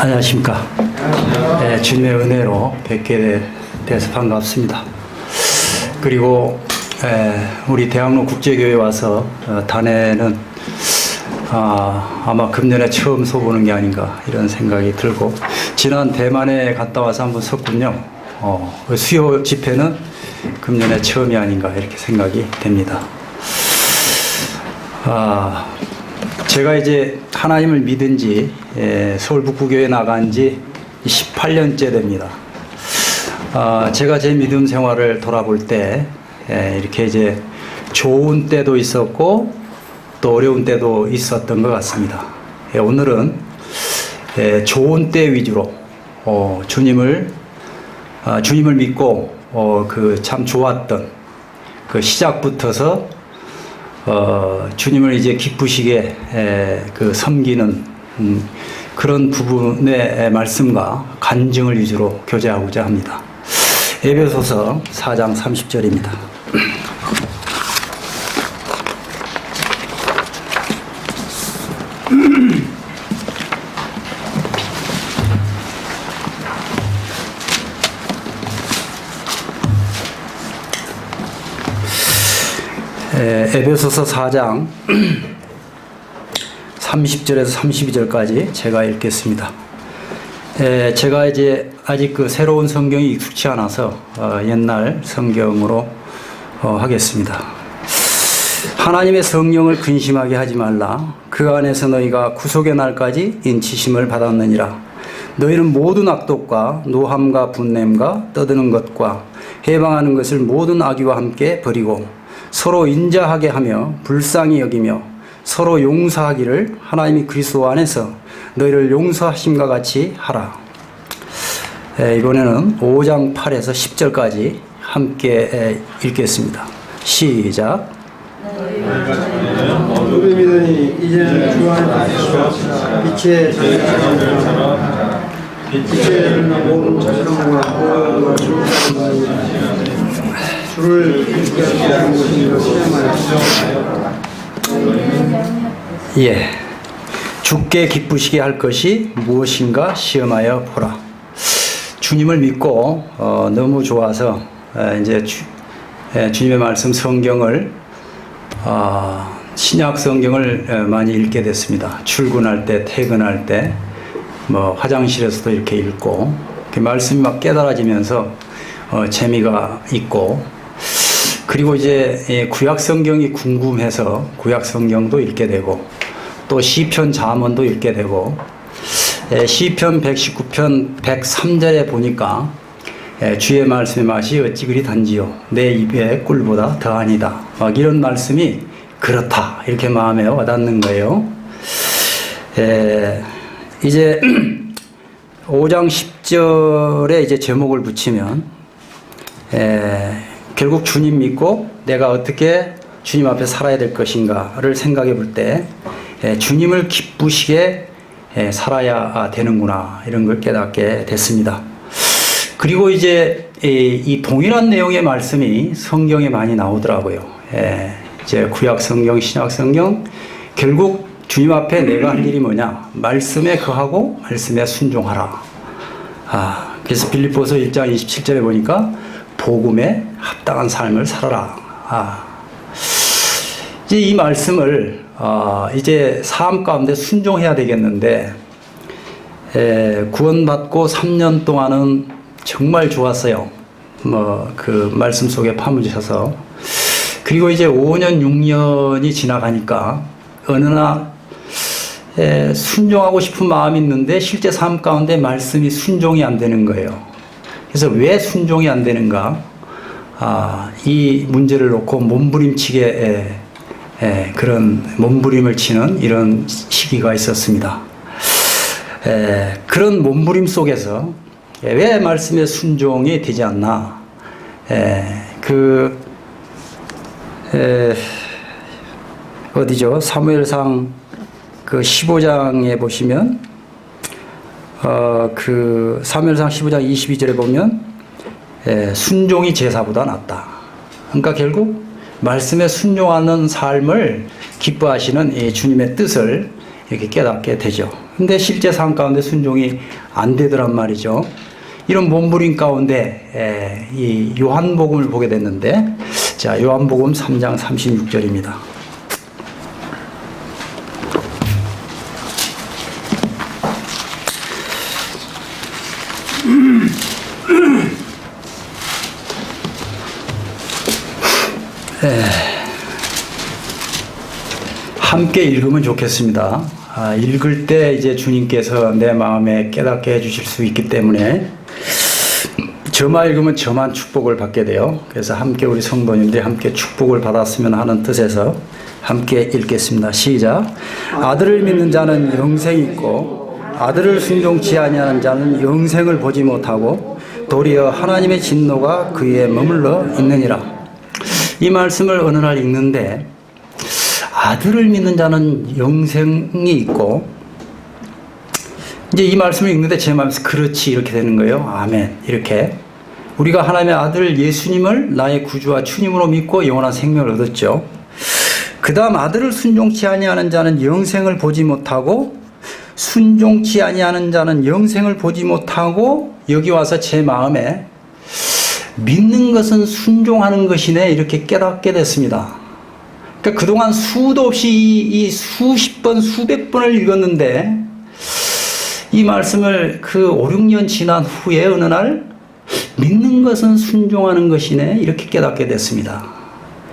안녕하십니까. 주님의 은혜로 뵙게 돼서 반갑습니다. 그리고 우리 대학로 국제교회 와서 단회는 아마 금년에 처음 서보는 게 아닌가 이런 생각이 들고, 지난 대만에 갔다 와서 한번 섰군요. 수요 집회는 금년에 처음이 아닌가 이렇게 생각이 됩니다. 제가 이제 하나님을 믿은 지 서울 북구교회 나간 지 18년째 됩니다. 제가 제 믿음 생활을 돌아볼 때 이렇게 이제 좋은 때도 있었고 또 어려운 때도 있었던 것 같습니다. 오늘은 좋은 때 위주로 주님을 믿고 그 참 좋았던 그 시작부터서 주님을 이제 기쁘시게 그 섬기는 그런 부분의 말씀과 간증을 위주로 교제하고자 합니다. 에베소서 4장 30절입니다. 에베소서 4장 30절에서 32절까지 제가 읽겠습니다. 제가 이제 아직 그 새로운 성경이 익숙치 않아서 옛날 성경으로 하겠습니다. 하나님의 성령을 근심하게 하지 말라. 그 안에서 너희가 구속의 날까지 인치심을 받았느니라. 너희는 모든 악독과 노함과 분냄과 떠드는 것과 해방하는 것을 모든 악의와 함께 버리고 서로 인자하게 하며 불쌍히 여기며 서로 용서하기를 하나님이 그리스도 안에서 너희를 용서하심과 같이 하라. 이번에는 5장 8에서 10절까지 함께 읽겠습니다. 시작. 우리 믿으니 이제는 주 안에서 빛의 빛의 모든 자성과 주를 기쁘시하는 것이며 시험하여 주께 기쁘시게 할 것이 무엇인가 시험하여 보라. 주님을 믿고 너무 좋아서 이제 주님의 말씀 성경을 신약 성경을 많이 읽게 됐습니다. 출근할 때, 퇴근할 때, 화장실에서도 이렇게 읽고, 이렇게 말씀이 막 깨달아지면서 재미가 있고, 그리고 이제 구약 성경이 궁금해서 구약 성경도 읽게 되고, 또 시편 잠언도 읽게 되고, 시편 119편 103절에 보니까 주의 말씀의 맛이 어찌 그리 단지요 내 입의 꿀보다 더하니다, 막 이런 말씀이 그렇다 이렇게 마음에 와닿는 거예요. 이제 5장 10절에 이제 제목을 붙이면 결국 주님 믿고 내가 어떻게 주님 앞에 살아야 될 것인가를 생각해 볼 때 주님을 기쁘시게 살아야 되는구나 이런 걸 깨닫게 됐습니다. 그리고 이제 이 동일한 내용의 말씀이 성경에 많이 나오더라고요. 이제 구약 성경, 신약 성경, 결국 주님 앞에 내가 할 일이 뭐냐? 말씀에 거하고 말씀에 순종하라. 그래서 빌립보서 1장 27절에 보니까 복음에 합당한 삶을 살아라. 이제 이 말씀을 이제 삶 가운데 순종해야 되겠는데, 구원받고 3년 동안은 정말 좋았어요. 그 말씀 속에 파묻으셔서. 그리고 이제 5년, 6년이 지나가니까 어느 날 순종하고 싶은 마음이 있는데 실제 삶 가운데 말씀이 순종이 안 되는 거예요. 그래서 왜 순종이 안 되는가? 이 문제를 놓고 몸부림치게 그런 몸부림을 치는 이런 시기가 있었습니다. 그런 몸부림 속에서 왜 말씀에 순종이 되지 않나? 어디죠? 사무엘상 그 15장에 보시면 그 사무엘상 15장 22절에 보면 순종이 제사보다 낫다. 그러니까 결국 말씀에 순종하는 삶을 기뻐하시는 이 주님의 뜻을 이렇게 깨닫게 되죠. 근데 실제 삶 가운데 순종이 안 되더란 말이죠. 이런 몸부림 가운데 이 요한복음을 보게 됐는데, 자, 요한복음 3장 36절입니다. 함께 읽으면 좋겠습니다. 읽을 때 이제 주님께서 내 마음에 깨닫게 해주실 수 있기 때문에 저만 읽으면 저만 축복을 받게 돼요. 그래서 함께 우리 성도님들이 함께 축복을 받았으면 하는 뜻에서 함께 읽겠습니다. 시작. 아들을 믿는 자는 영생이 있고 아들을 순종치 아니하는 자는 영생을 보지 못하고 도리어 하나님의 진노가 그에 머물러 있느니라. 이 말씀을 어느 날 읽는데 아들을 믿는 자는 영생이 있고, 이제 이 말씀을 읽는데 제 마음에서 그렇지 이렇게 되는 거예요. 아멘. 이렇게 우리가 하나님의 아들 예수님을 나의 구주와 주님으로 믿고 영원한 생명을 얻었죠. 그 다음 아들을 순종치 아니하는 자는 영생을 보지 못하고, 순종치 아니하는 자는 영생을 보지 못하고, 여기 와서 제 마음에 믿는 것은 순종하는 것이네 이렇게 깨닫게 됐습니다. 그러니까 그동안 수도 없이 이 수십 번 수백 번을 읽었는데 이 말씀을 그 5, 6년 지난 후에 어느 날 믿는 것은 순종하는 것이네 이렇게 깨닫게 됐습니다.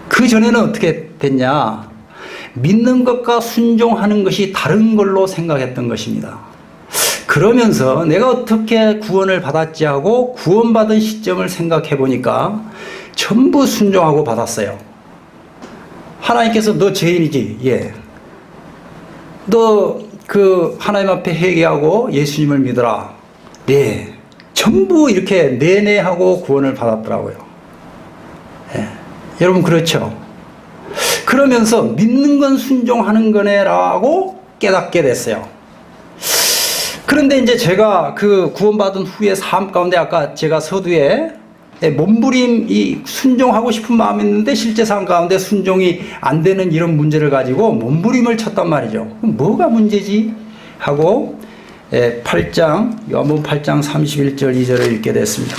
그 전에는 어떻게 됐냐? 믿는 것과 순종하는 것이 다른 걸로 생각했던 것입니다. 그러면서 내가 어떻게 구원을 받았지 하고 구원받은 시점을 생각해 보니까 전부 순종하고 받았어요. 하나님께서 너 죄인이지? 예. 너 그 하나님 앞에 회개하고 예수님을 믿어라. 네. 전부 이렇게 네네 하고 구원을 받았더라고요. 예. 여러분 그렇죠? 그러면서 믿는 건 순종하는 거네라고 깨닫게 됐어요. 그런데 이제 제가 그 구원받은 후의 삶 가운데 아까 제가 서두에 몸부림이 순종하고 싶은 마음이 있는데 실제 삶 가운데 순종이 안 되는 이런 문제를 가지고 몸부림을 쳤단 말이죠. 그럼 뭐가 문제지? 하고 8장, 요한복음 8장 31절 2절을 읽게 됐습니다.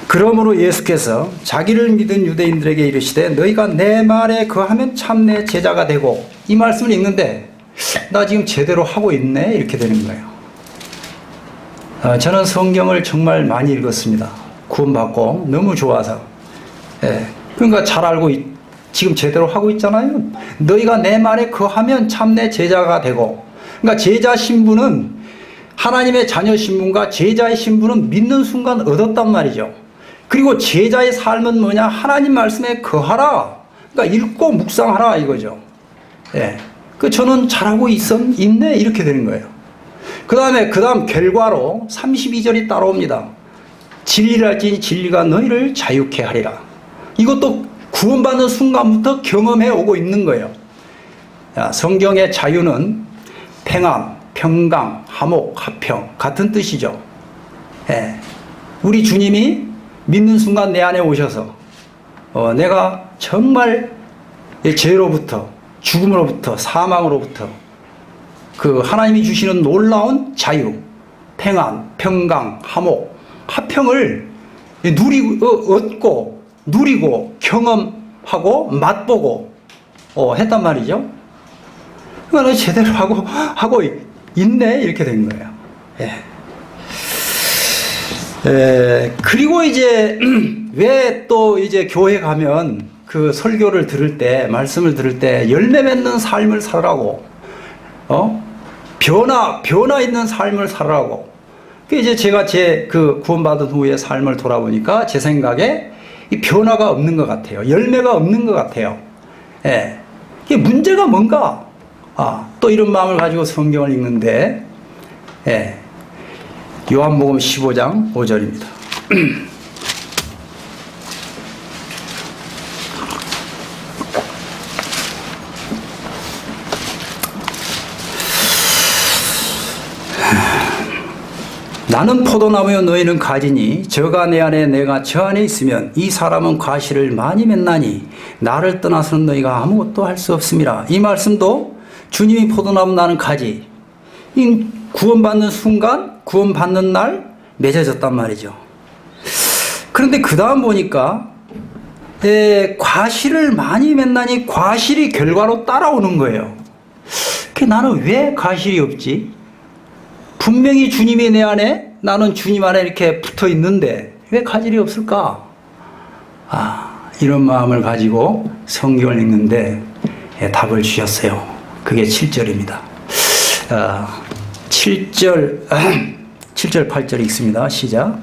그러므로 예수께서 자기를 믿은 유대인들에게 이르시되 너희가 내 말에 거하면 참 내 제자가 되고, 이 말씀을 읽는데 나 지금 제대로 하고 있네 이렇게 되는 거예요. 저는 성경을 정말 많이 읽었습니다. 구원받고 너무 좋아서. 그러니까 잘 알고 지금 제대로 하고 있잖아요. 너희가 내 말에 거하면 참 내 제자가 되고. 그러니까 제자 신분은 하나님의 자녀 신분과 제자의 신분은 믿는 순간 얻었단 말이죠. 그리고 제자의 삶은 뭐냐? 하나님 말씀에 거하라. 그러니까 읽고 묵상하라 이거죠. 저는 잘하고 있네 이렇게 되는 거예요. 그 다음 결과로 32절이 따라옵니다. 진리를 알지니 진리가 너희를 자유케 하리라. 이것도 구원받는 순간부터 경험해 오고 있는 거예요. 성경의 자유는 평안, 평강, 화목, 화평 같은 뜻이죠. 우리 주님이 믿는 순간 내 안에 오셔서 내가 정말 죄로부터, 죽음으로부터, 사망으로부터 그 하나님이 주시는 놀라운 자유, 평안, 평강, 화목, 화평을 얻고 누리고 경험하고 맛보고 했단 말이죠. 그러니까 제대로 하고 있네 이렇게 된 거예요. 그리고 이제 왜 또 이제 교회 가면 그 설교를 들을 때, 말씀을 들을 때 열매 맺는 삶을 살라고, 변화 있는 삶을 살라고. 그 이제 제가 제 그 구원받은 후의 삶을 돌아보니까 제 생각에 이 변화가 없는 것 같아요. 열매가 없는 것 같아요. 이게 문제가 뭔가? 또 이런 마음을 가지고 성경을 읽는데, 요한복음 15장 5절입니다. 나는 포도나무요 너희는 가지니 저가 내 안에 내가 저 안에 있으면 이 사람은 과실을 많이 맺나니 나를 떠나서는 너희가 아무것도 할 수 없습니다. 이 말씀도 주님이 포도나무 나는 가지, 이 구원받는 순간, 구원받는 날 맺어졌단 말이죠. 그런데 그 다음 보니까 과실을 많이 맺나니 과실이 결과로 따라오는 거예요. 나는 왜 과실이 없지? 분명히 주님이 내 안에, 나는 주님 안에 이렇게 붙어 있는데 왜 과실이 없을까? 이런 마음을 가지고 성경을 읽는데 답을 주셨어요. 그게 7절입니다. 7절, 8절 읽습니다. 시작.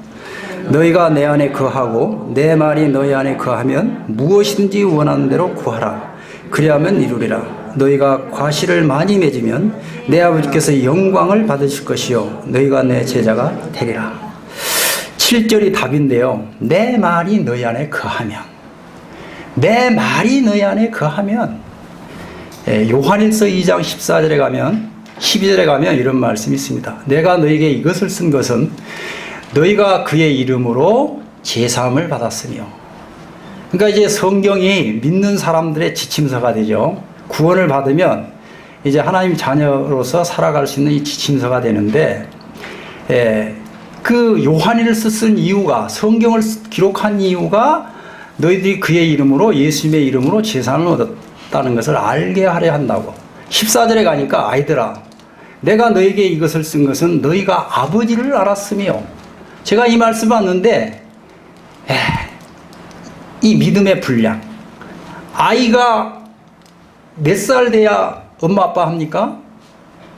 너희가 내 안에 거하고 내 말이 너희 안에 거하면 무엇이든지 원하는 대로 구하라. 그리하면 이루리라. 너희가 과실을 많이 맺으면 내 아버지께서 영광을 받으실 것이요 너희가 내 제자가 되리라. 7절이 답인데요. 내 말이 너희 안에 거하면, 내 말이 너희 안에 거하면, 요한일서 2장 14절에 가면, 12절에 가면 이런 말씀이 있습니다. 내가 너희에게 이것을 쓴 것은 너희가 그의 이름으로 제사함을 받았으며. 그러니까 이제 성경이 믿는 사람들의 지침서가 되죠. 구원을 받으면 이제 하나님 자녀로서 살아갈 수 있는 이 지침서가 되는데, 그 요한일서 쓴 이유가, 성경을 기록한 이유가 너희들이 그의 이름으로, 예수님의 이름으로 제사함을 얻었다는 것을 알게 하려 한다고. 14절에 가니까 아이들아, 내가 너에게 이것을 쓴 것은 너희가 아버지를 알았으며. 제가 이 말씀 봤는데 이 믿음의 분량, 아이가 몇 살 돼야 엄마 아빠 합니까?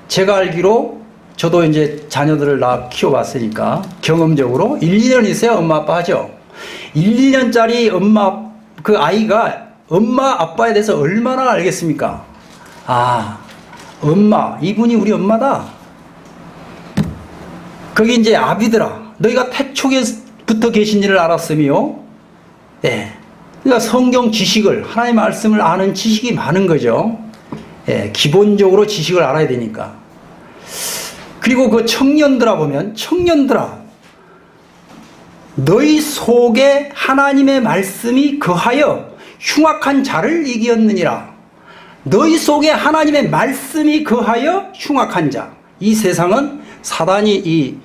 제가 알기로 저도 이제 자녀들을 다 키워봤으니까 경험적으로 1, 2년 있어야 엄마 아빠 하죠. 1, 2년짜리 그 아이가 엄마 아빠에 대해서 얼마나 알겠습니까? 엄마, 이분이 우리 엄마다. 거기 이제 아비들아, 너희가 태초에부터 계신지를 알았으며. 그러니까 성경 지식을, 하나님의 말씀을 아는 지식이 많은 거죠. 기본적으로 지식을 알아야 되니까. 그리고 그 청년들아 보면, 청년들아, 너희 속에 하나님의 말씀이 거하여 흉악한 자를 이기었느니라. 너희 속에 하나님의 말씀이 거하여 흉악한 자. 이 세상은 사단이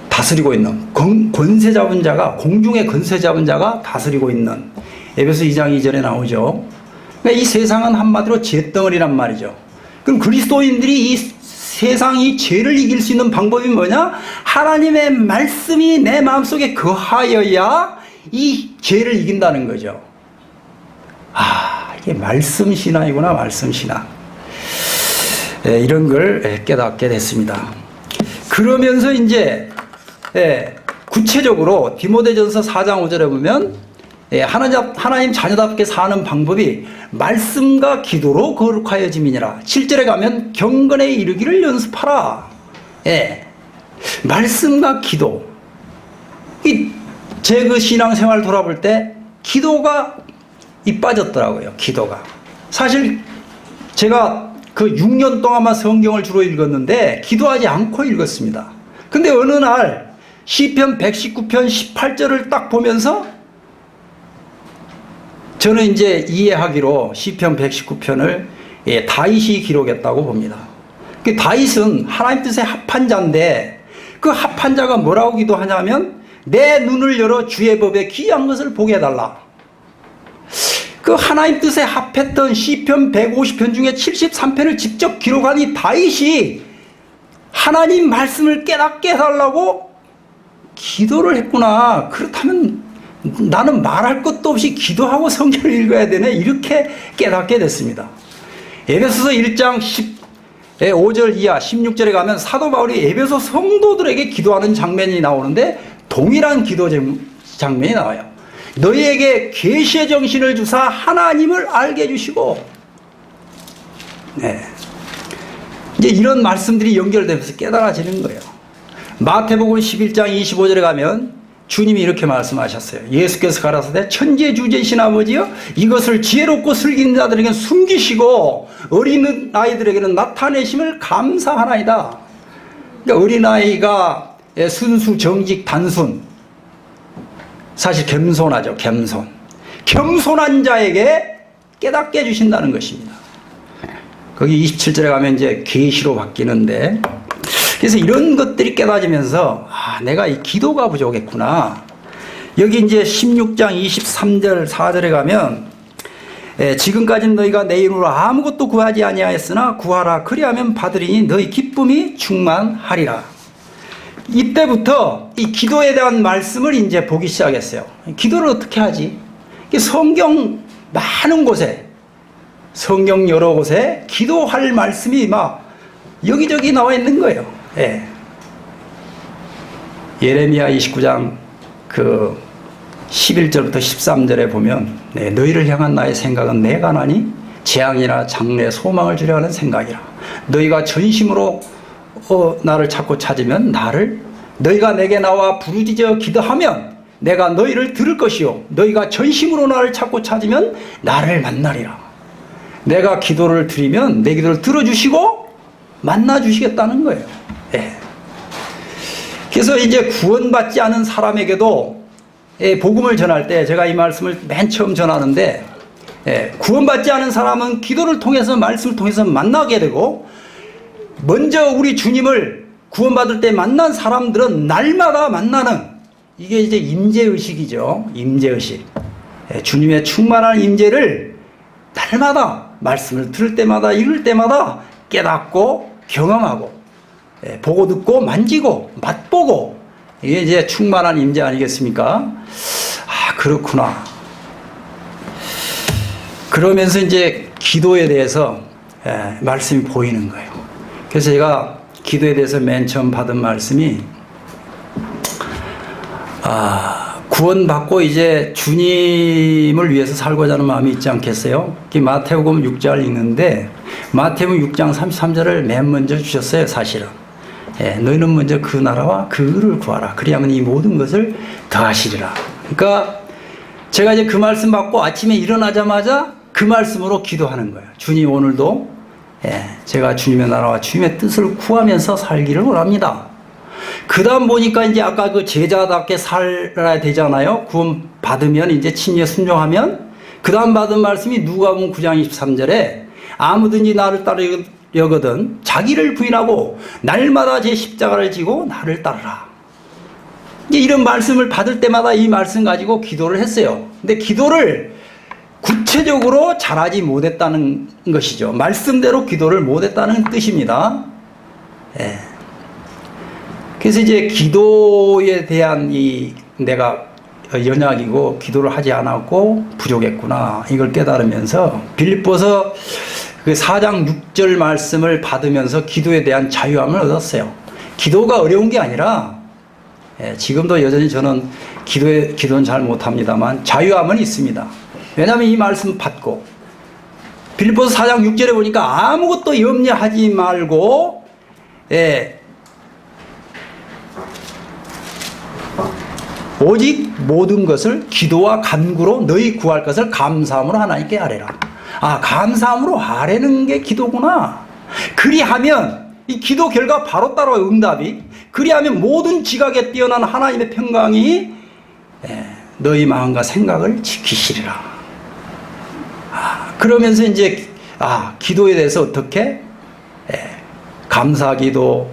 다스리고 있는, 권세 잡은 자가, 공중의 권세 잡은 자가 다스리고 있는, 에베소 2장 2절에 나오죠. 그러니까 이 세상은 한마디로 죄덩어리란 말이죠. 그럼 그리스도인들이 이 세상이 죄를 이길 수 있는 방법이 뭐냐? 하나님의 말씀이 내 마음속에 거하여야 이 죄를 이긴다는 거죠. 이게 말씀 신앙이구나, 말씀 신앙. 이런 걸 깨닫게 됐습니다. 그러면서 이제 구체적으로 디모데전서 4장 5절에 보면 하나님 자녀답게 사는 방법이 말씀과 기도로 거룩하여짐이니라. 7절에 가면 경건에 이르기를 연습하라. 말씀과 기도. 제 그 신앙생활 돌아볼 때 기도가 빠졌더라고요. 기도가. 사실 제가 그 6년 동안만 성경을 주로 읽었는데 기도하지 않고 읽었습니다. 근데 어느 날 시편 119편 18절을 딱 보면서 저는 이제 이해하기로 시편 119편을 다윗이 기록했다고 봅니다. 그 다윗은 하나님 뜻에 합한 자인데 그 합한 자가 뭐라고 기도하냐면 내 눈을 열어 주의 법에 귀한 것을 보게 해달라. 그 하나님 뜻에 합했던 시편 150편 중에 73편을 직접 기록한 이 다윗이 하나님 말씀을 깨닫게 해달라고 기도를 했구나. 그렇다면 나는 말할 것도 없이 기도하고 성경을 읽어야 되네. 이렇게 깨닫게 됐습니다. 에베소서 1장 5절 이하 16절에 가면 사도 바울이 에베소 성도들에게 기도하는 장면이 나오는데 동일한 기도 장면이 나와요. 너희에게 계시의 정신을 주사 하나님을 알게 해주시고. 이제 이런 말씀들이 연결되면서 깨달아지는 거예요. 마태복음 11장 25절에 가면 주님이 이렇게 말씀하셨어요. 예수께서 가라사대 천지주제이신 아버지여 이것을 지혜롭고 슬기는 자들에게는 숨기시고 어린 아이들에게는 나타내심을 감사하나이다. 그러니까 어린아이가 순수 정직 단순 사실 겸손하죠. 겸손한 자에게 깨닫게 해주신다는 것입니다. 거기 27절에 가면 이제 계시로 바뀌는데, 그래서 이런 것들이 깨닫지면서 내가 이 기도가 부족했구나. 여기 이제 16장 23절 4절에 가면 지금까지는 너희가 내 이름으로 아무것도 구하지 아니하였으나 구하라 그리하면 받으리니 너희 기쁨이 충만하리라. 이때부터 이 기도에 대한 말씀을 이제 보기 시작했어요. 기도를 어떻게 하지? 성경 많은 곳에, 성경 여러 곳에 기도할 말씀이 막 여기저기 나와 있는 거예요. 예. 예레미야 29장 그 11절부터 13절에 보면 너희를 향한 나의 생각은 내가 나니 재앙이나 장래 소망을 주려 하는 생각이라. 너희가 전심으로 나를 찾고 찾으면 너희가 내게 나와 부르짖어 기도하면 내가 너희를 들을 것이요 너희가 전심으로 나를 찾고 찾으면 나를 만나리라. 내가 기도를 드리면 내 기도를 들어주시고 만나주시겠다는 거예요. 예. 그래서 이제 구원받지 않은 사람에게도 복음을 전할 때 제가 이 말씀을 맨 처음 전하는데, 구원받지 않은 사람은 기도를 통해서 말씀을 통해서 만나게 되고, 먼저 우리 주님을 구원받을 때 만난 사람들은 날마다 만나는, 이게 이제 임재의식이죠. 임재의식. 주님의 충만한 임재를 날마다 말씀을 들을 때마다 읽을 때마다 깨닫고 경험하고, 보고 듣고 만지고 맛보고, 이게 이제 충만한 임재 아니겠습니까? 그렇구나. 그러면서 이제 기도에 대해서 말씀이 보이는 거예요. 그래서 제가 기도에 대해서 맨 처음 받은 말씀이, 구원받고 이제 주님을 위해서 살고자 하는 마음이 있지 않겠어요? 마태복음 6장을 읽는데, 마태복음 6장 33절을 맨 먼저 주셨어요, 사실은. 너희는 먼저 그 나라와 그 의를 구하라. 그리하면 이 모든 것을 더하시리라. 그러니까 제가 이제 그 말씀 받고 아침에 일어나자마자 그 말씀으로 기도하는 거예요. 주님, 오늘도 제가 주님의 나라와 주님의 뜻을 구하면서 살기를 원합니다. 그 다음 보니까 이제 아까 그 제자답게 살아야 되잖아요. 구원 받으면 이제 친히 순종하면, 그 다음 받은 말씀이 누가복음 9장 23절에 아무든지 나를 따르려거든 자기를 부인하고 날마다 제 십자가를 지고 나를 따르라. 이제 이런 말씀을 받을 때마다 이 말씀 가지고 기도를 했어요. 근데 기도를 구체적으로 잘하지 못했다는 것이죠. 말씀대로 기도를 못했다는 뜻입니다. 그래서 이제 기도에 대한 내가 연약이고 기도를 하지 않았고 부족했구나, 이걸 깨달으면서 빌립보서 그 4장 6절 말씀을 받으면서 기도에 대한 자유함을 얻었어요. 기도가 어려운 게 아니라, 지금도 여전히 저는 기도는 잘 못합니다만 자유함은 있습니다. 왜냐하면 이 말씀 받고, 빌립보서 4장 6절에 보니까 아무것도 염려하지 말고, 오직 모든 것을 기도와 간구로 너희 구할 것을 감사함으로 하나님께 아뢰라. 감사함으로 아뢰는 게 기도구나. 그리하면 이 기도 결과 바로 따라와요, 응답이. 그리하면 모든 지각에 뛰어난 하나님의 평강이 너희 마음과 생각을 지키시리라. 그러면서 이제 기도에 대해서 어떻게 감사기도,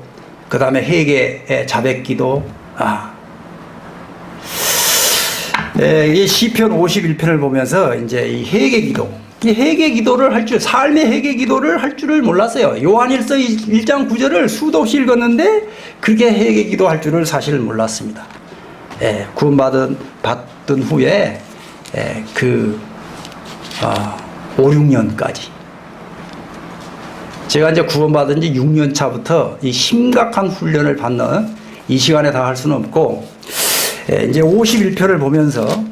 그 다음에 회개, 자백기도. 이 시편 51편을 보면서 이제 이 회개기도, 이 회개기도를 할 줄, 삶의 회개기도를 할 줄을 몰랐어요. 요한일서 1장 9절을 수도 없이 읽었는데 그렇게 회개기도 할 줄을 사실 몰랐습니다. 구원받은 후에 5, 6년까지. 제가 이제 구원받은 지 6년 차부터 이 심각한 훈련을 받는, 이 시간에 다 할 수는 없고, 이제 51편을 보면서,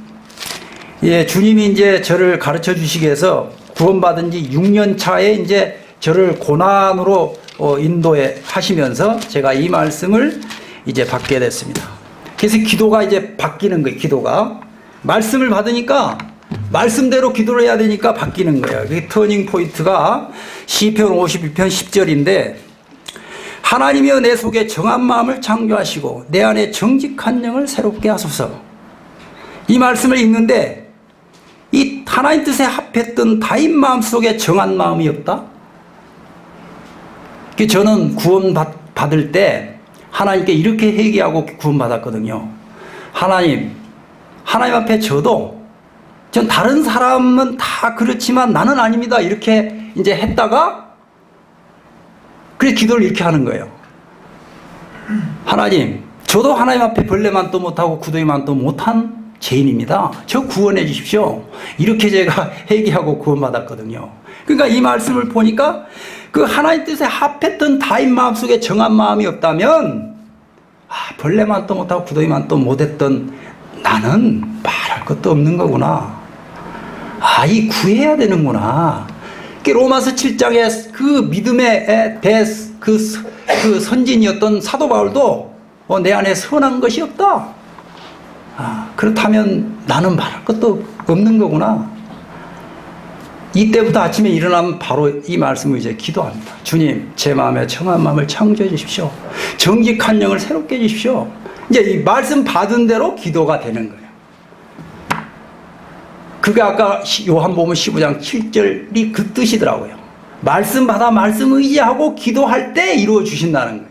주님이 이제 저를 가르쳐 주시기 위해서 구원받은 지 6년 차에 이제 저를 고난으로 인도해 하시면서 제가 이 말씀을 이제 받게 됐습니다. 그래서 기도가 이제 바뀌는 거예요. 기도가 말씀을 받으니까 말씀대로 기도를 해야 되니까 바뀌는 거예요. 그 터닝 포인트가 시편 51편 10절인데, 하나님이여 내 속에 정한 마음을 창조하시고 내 안에 정직한 영을 새롭게 하소서. 이 말씀을 읽는데 이 하나님 뜻에 합했던 다인 마음 속에 정한 마음이 없다. 저는 구원받을 때 하나님께 이렇게 회개하고 구원받았거든요. 하나님 앞에 전 다른 사람은 다 그렇지만 나는 아닙니다. 이렇게 이제 했다가 그래 기도를 이렇게 하는 거예요. 하나님, 저도 하나님 앞에 벌레만 또 못하고 구더기만 또 못한 죄인입니다. 저 구원해 주십시오. 이렇게 제가 회개하고 구원받았거든요. 그러니까 이 말씀을 보니까 그 하나님 뜻에 합했던 다인 마음속에 정한 마음이 없다면 벌레만 또 못하고 구더기만 또 못했던 나는 말할 것도 없는 거구나. 이 구해야 되는구나. 로마서 7장에 그 믿음의 그 선진이었던 사도 바울도 내 안에 선한 것이 없다. 그렇다면 나는 말할 것도 없는 거구나. 이때부터 아침에 일어나면 바로 이 말씀을 이제 기도합니다. 주님, 제 마음에 청한 마음을 창조해 주십시오. 정직한 영을 새롭게 해 주십시오. 이제 이 말씀 받은 대로 기도가 되는 거예요. 그게 아까 요한복음 15장 7절이 그 뜻이더라고요. 말씀 받아 말씀 의지하고 기도할 때 이루어 주신다는 거예요.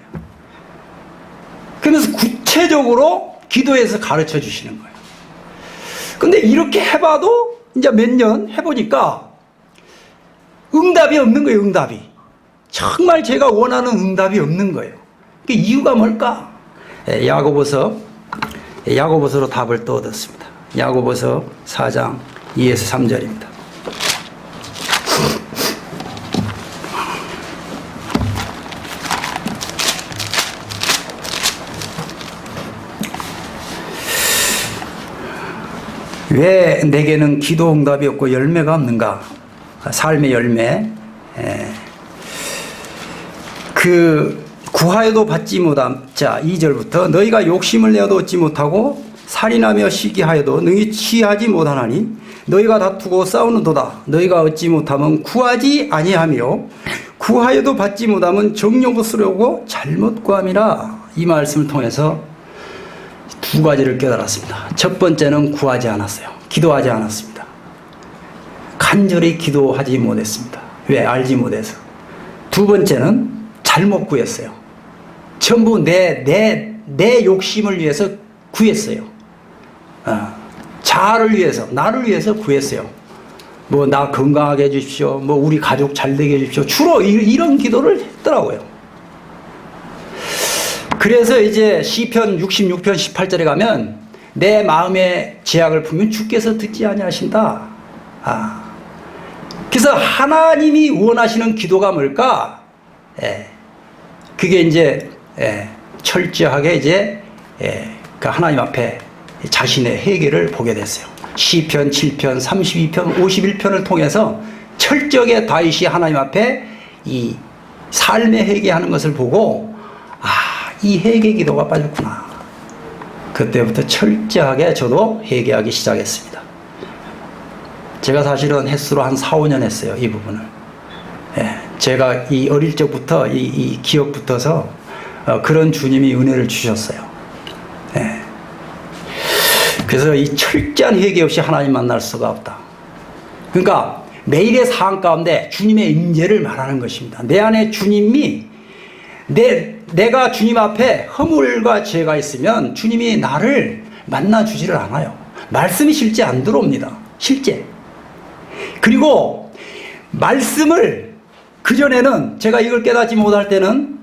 그러면서 구체적으로 기도해서 가르쳐 주시는 거예요. 근데 이렇게 해봐도 이제 몇 년 해보니까 응답이 없는 거예요. 응답이. 정말 제가 원하는 응답이 없는 거예요. 그 이유가 뭘까? 야고보서로 답을 또 얻었습니다. 야고보서 4장 2에서 3절입니다. 왜 내게는 기도 응답이 없고 열매가 없는가? 삶의 열매. 구하여도 받지 못함. 자, 2절부터 너희가 욕심을 내어도 얻지 못하고 살인하며 시기하여도 능히 취하지 못하나니 너희가 다투고 싸우는도다. 너희가 얻지 못하면 구하지 아니하며 구하여도 받지 못하면 정욕스러우고 잘못 구함이라. 이 말씀을 통해서 두 가지를 깨달았습니다. 첫 번째는 구하지 않았어요. 기도하지 않았습니다. 간절히 기도하지 못했습니다. 왜? 알지 못해서. 두 번째는 잘못 구했어요. 전부 내 욕심을 위해서 구했어요. 자아를 위해서, 나를 위해서 구했어요. 나 건강하게 해주십시오. 우리 가족 잘 되게 해주십시오. 주로 이런 기도를 했더라고요. 그래서 이제 시편 66편 18절에 가면 내 마음의 제약을 품으면 주께서 듣지 아니하신다. 그래서 하나님이 원하시는 기도가 뭘까? 그게 이제 철저하게 이제 그 하나님 앞에 자신의 회개를 보게 됐어요. 시편 7편, 32편, 51편을 통해서 철저하게 다윗이 하나님 앞에 이 삶의 회개하는 것을 보고 이 회개 기도가 빠졌구나. 그때부터 철저하게 저도 회개하기 시작했습니다. 제가 사실은 횟수로 한 4, 5년 했어요. 이 부분을. 제가 이 어릴 적부터 이 기억부터서 그런 주님이 은혜를 주셨어요. 그래서 이 철저한 회개 없이 하나님 만날 수가 없다. 그러니까 매일의 삶 가운데 주님의 임재를 말하는 것입니다. 내 안에 주님이 내가 주님 앞에 허물과 죄가 있으면 주님이 나를 만나주지를 않아요. 말씀이 실제 안 들어옵니다. 실제. 그리고 말씀을 그전에는 제가 이걸 깨닫지 못할 때는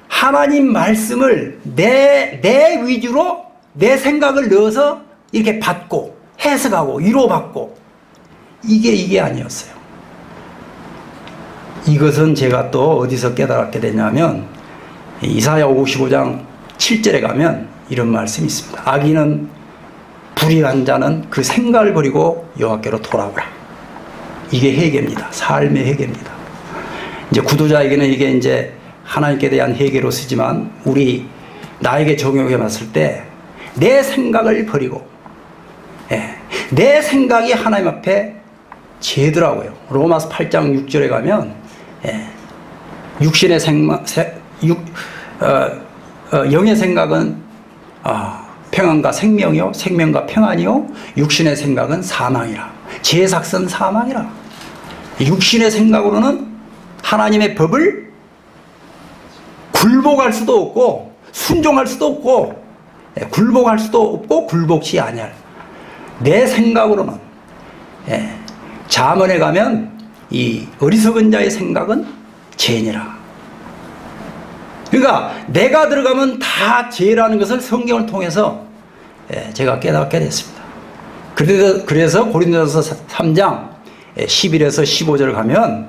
하나님 말씀을 내 위주로 내 생각을 넣어서 이렇게 받고 해석하고 위로받고 이게 아니었어요. 이것은 제가 또 어디서 깨달았게 되냐면 이사야 55장 7절에 가면 이런 말씀이 있습니다. 악인은 불의한 자는 그 생각을 버리고 여호와께로 돌아오라. 이게 회개입니다. 삶의 회개입니다. 이제 구도자에게는 이게 이제 하나님께 대한 회개로 쓰지만 나에게 적용해 봤을 때 내 생각을 버리고 내 생각이 하나님 앞에 죄더라고요. 로마서 8장 6절에 가면 육신의 영의 생각은 평안과 생명이요 생명과 평안이요 육신의 생각은 사망이라. 제삭선 사망이라. 육신의 생각으로는 하나님의 법을 굴복할 수도 없고 순종할 수도 없고 굴복할 수도 없고 굴복치 아니할. 내 생각으로는 잠언에 가면 이 어리석은 자의 생각은 죄니라. 그러니까 내가 들어가면 다 죄라는 것을 성경을 통해서 제가 깨닫게 됐습니다. 그래서 고린도서 3장 11에서 15절 가면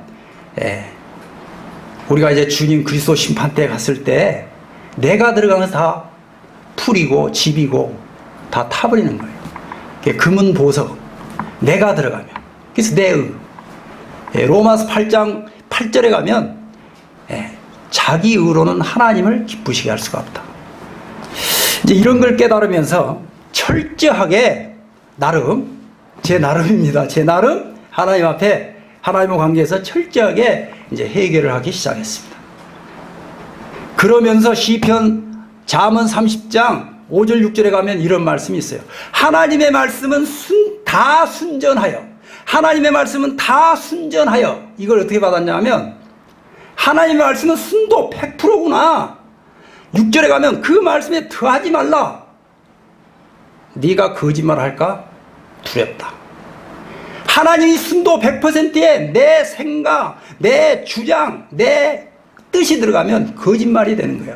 우리가 이제 주님 그리스도 심판대에 갔을 때 내가 들어가면 다 풀이고 집이고 다 타버리는 거예요. 금은 보석. 내가 들어가면. 그래서 내의. 로마서 8장 8절에 가면 자기 의로는 하나님을 기쁘시게 할 수가 없다. 이제 이런 걸 깨달으면서 철저하게 나름, 제 나름입니다. 제 나름 하나님 앞에 하나님과 관계에서 철저하게 이제 해결을 하기 시작했습니다. 그러면서 시편 잠언 30장 5절 6절에 가면 이런 말씀이 있어요. 하나님의 말씀은 다 순전하여. 하나님의 말씀은 다 순전하여. 이걸 어떻게 받았냐면 하나님의 말씀은 순도 100%구나. 6절에 가면 그 말씀에 더하지 말라. 네가 거짓말할까? 두렵다. 하나님이 순도 100%에 내 생각, 내 주장, 내 뜻이 들어가면 거짓말이 되는 거예요.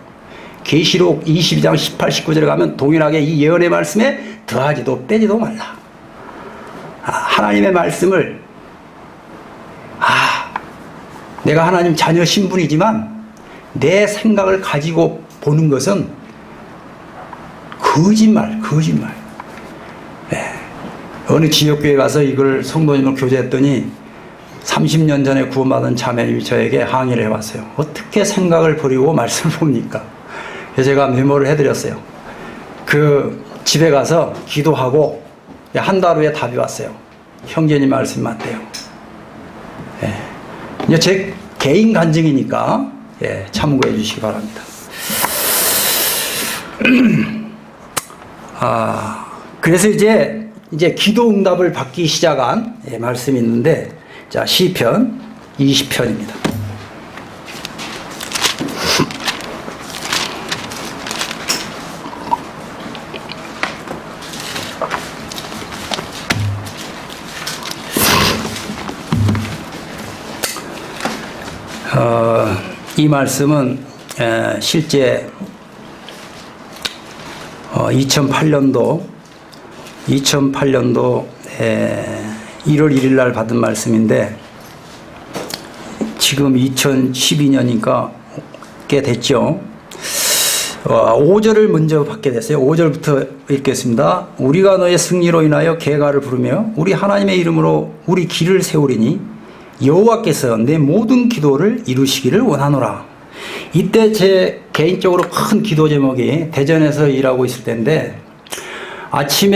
계시록 22장 18, 19절에 가면 동일하게 이 예언의 말씀에 더하지도 빼지도 말라. 하나님의 말씀을 내가 하나님 자녀 신분이지만 내 생각을 가지고 보는 것은 거짓말. 어느 지역교회 가서 이걸 성도님을 교제했더니 30년 전에 구원받은 자매님이 저에게 항의를 해왔어요. 어떻게 생각을 버리고 말씀을 봅니까? 그래서 제가 메모를 해드렸어요. 그 집에 가서 기도하고 한 달 후에 답이 왔어요. 형제님 말씀 맞대요. 이제 제 개인 간증이니까 참고해 주시기 바랍니다. 그래서 이제 기도 응답을 받기 시작한 말씀이 있는데, 자, 시편 20편입니다. 이 말씀은 실제 2008년도 1월 1일 날 받은 말씀인데, 지금 2012년이니까 꽤 됐죠. 5절을 먼저 받게 됐어요. 5절부터 읽겠습니다. 우리가 너의 승리로 인하여 계가를 부르며 우리 하나님의 이름으로 우리 길을 세우리니 여호와께서 내 모든 기도를 이루시기를 원하노라. 이때 제 개인적으로 큰 기도 제목이, 대전에서 일하고 있을 때인데 아침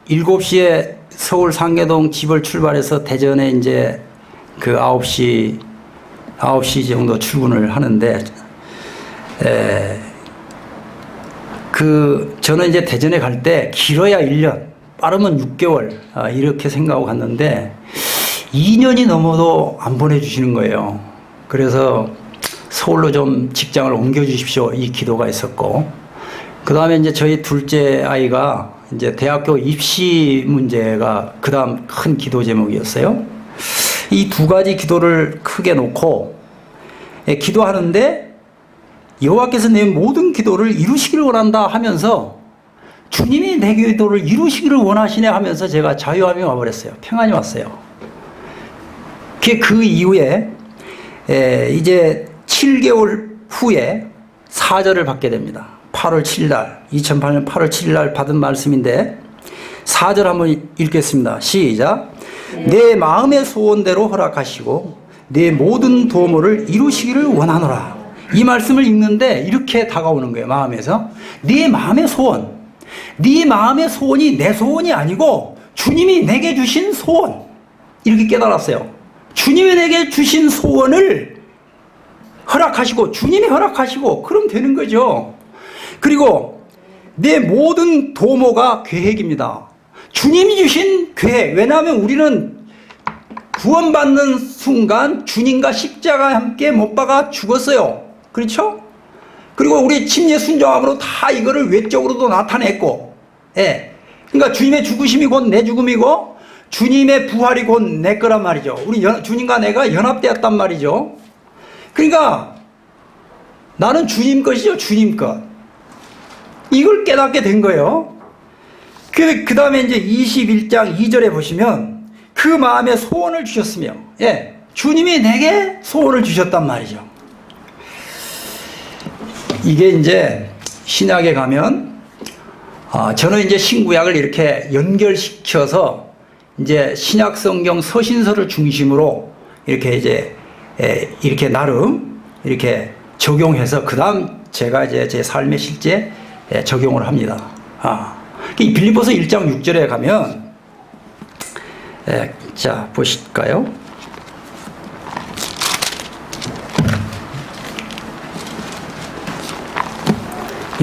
7시에 서울 상계동 집을 출발해서 대전에 이제 그 9시 정도 출근을 하는데, 저는 이제 대전에 갈 때 길어야 1년, 빠르면 6개월, 이렇게 생각하고 갔는데 2년이 넘어도 안 보내주시는 거예요. 그래서 서울로 좀 직장을 옮겨주십시오. 이 기도가 있었고, 그 다음에 이제 저희 둘째 아이가 이제 대학교 입시 문제가 그 다음 큰 기도 제목이었어요. 이 두 가지 기도를 크게 놓고 기도하는데, 여호와께서 내 모든 기도를 이루시기를 원한다 하면서 주님이 내 기도를 이루시기를 원하시네 하면서 제가 자유함이 와버렸어요. 평안이 왔어요. 그 이후에 이제 7개월 후에 4절을 받게 됩니다. 8월 7일 날, 2008년 8월 7일 날 받은 말씀인데 4절 한번 읽겠습니다. 시작. 내 마음의 소원대로 허락하시고 내 모든 도모를 이루시기를 원하노라. 이 말씀을 읽는데 이렇게 다가오는 거예요. 마음에서 네 마음의 소원, 네 마음의 소원이 내 소원이 아니고 주님이 내게 주신 소원, 이렇게 깨달았어요. 주님이 내게 주신 소원을 허락하시고 주님이 허락하시고 그럼 되는 거죠. 그리고 내 모든 도모가 계획입니다. 주님이 주신 계획. 왜냐하면 우리는 구원받는 순간 주님과 십자가에 함께 못 박아 죽었어요. 그렇죠? 그리고 우리 침례 순종함으로 다 이거를 외적으로도 나타냈고, 예. 그러니까 주님의 죽으심이 곧 내 죽음이고 주님의 부활이 곧 내 거란 말이죠. 우리 주님과 내가 연합되었단 말이죠. 그러니까 나는 주님 것이죠. 주님 것. 이걸 깨닫게 된 거예요. 그 다음에 이제 21장 2절에 보시면 그 마음에 소원을 주셨으며, 예. 주님이 내게 소원을 주셨단 말이죠. 이게 이제 신약에 가면 저는 이제 신구약을 이렇게 연결시켜서 이제 신약 성경 서신서를 중심으로 이렇게 이제 이렇게 나름 이렇게 적용해서 그 다음 제가 이제 제 삶의 실제 적용을 합니다. 이 빌립보서 1장 6절에 가면 자 보실까요?